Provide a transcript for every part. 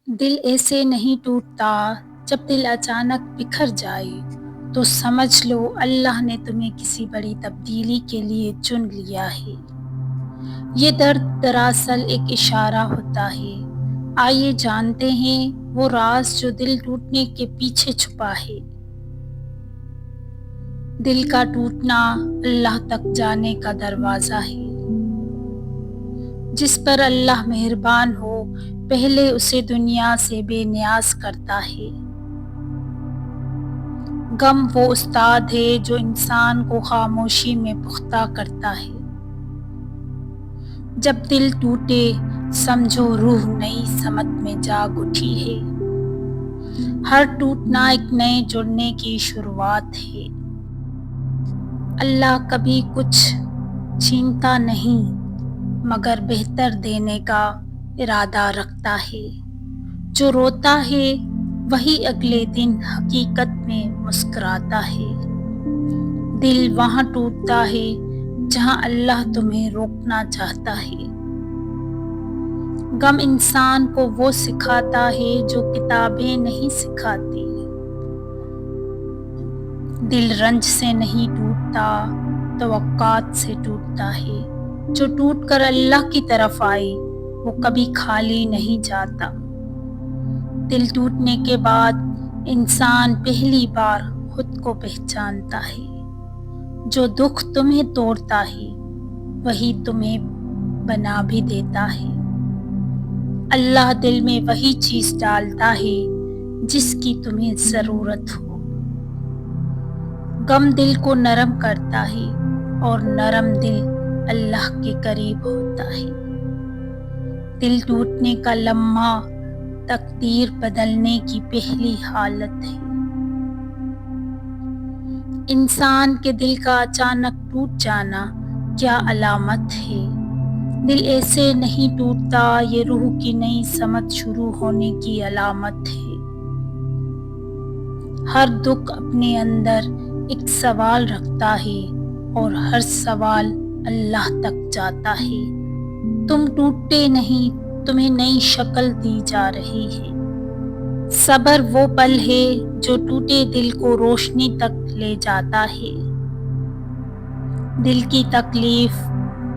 دل ایسے نہیں ٹوٹتا، جب دل اچانک بکھر جائے تو سمجھ لو اللہ نے تمہیں کسی بڑی تبدیلی کے لیے چن لیا ہے۔ یہ درد دراصل ایک اشارہ ہوتا ہے۔ آئیے جانتے ہیں وہ راز جو دل ٹوٹنے کے پیچھے چھپا ہے۔ دل کا ٹوٹنا اللہ تک جانے کا دروازہ ہے۔ جس پر اللہ مہربان ہو پہلے اسے دنیا سے بے نیاز کرتا ہے۔ غم وہ استاد ہے جو انسان کو خاموشی میں پختہ کرتا ہے۔ جب دل ٹوٹے سمجھو روح نئی سمت میں جاگ اٹھی ہے۔ ہر ٹوٹنا ایک نئے جڑنے کی شروعات ہے۔ اللہ کبھی کچھ چھینتا نہیں مگر بہتر دینے کا ارادہ رکھتا ہے۔ جو روتا ہے وہی اگلے دن حقیقت میں مسکراتا ہے۔ دل وہاں ٹوٹتا ہے جہاں اللہ تمہیں روکنا چاہتا ہے۔ غم انسان کو وہ سکھاتا ہے جو کتابیں نہیں سکھاتی۔ دل رنج سے نہیں ٹوٹتا، توقعات سے ٹوٹتا ہے۔ جو ٹوٹ کر اللہ کی طرف آئے وہ کبھی خالی نہیں جاتا۔ دل ٹوٹنے کے بعد انسان پہلی بار خود کو پہچانتا ہے۔ جو دکھ تمہیں توڑتا ہے وہی تمہیں بنا بھی دیتا ہے۔ اللہ دل میں وہی چیز ڈالتا ہے جس کی تمہیں ضرورت ہو۔ غم دل کو نرم کرتا ہے اور نرم دل اللہ کے قریب ہوتا ہے۔ دل ٹوٹنے کا لمحہ تقدیر بدلنے کی پہلی حالت ہے۔ انسان کے دل کا اچانک ٹوٹ جانا کیا علامت ہے۔ دل ایسے نہیں ٹوٹتا، یہ روح کی نئی سمت شروع ہونے کی علامت ہے۔ ہر دکھ اپنے اندر ایک سوال رکھتا ہے اور ہر سوال اللہ تک جاتا ہے۔ تم ٹوٹتے نہیں، تمہیں نئی شکل دی جا رہی ہے۔ صبر وہ پل ہے جو ٹوٹے دل کو روشنی تک لے جاتا ہے۔ دل کی تکلیف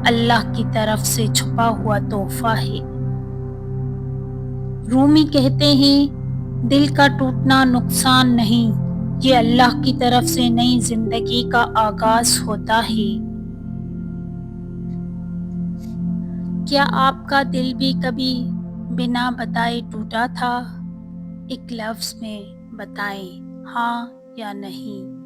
اللہ کی طرف سے چھپا ہوا تحفہ ہے۔ رومی کہتے ہیں دل کا ٹوٹنا نقصان نہیں، یہ اللہ کی طرف سے نئی زندگی کا آغاز ہوتا ہے۔ کیا آپ کا دل بھی کبھی بنا بتائے ٹوٹا تھا؟ ایک لفظ میں بتائیں ہاں یا نہیں۔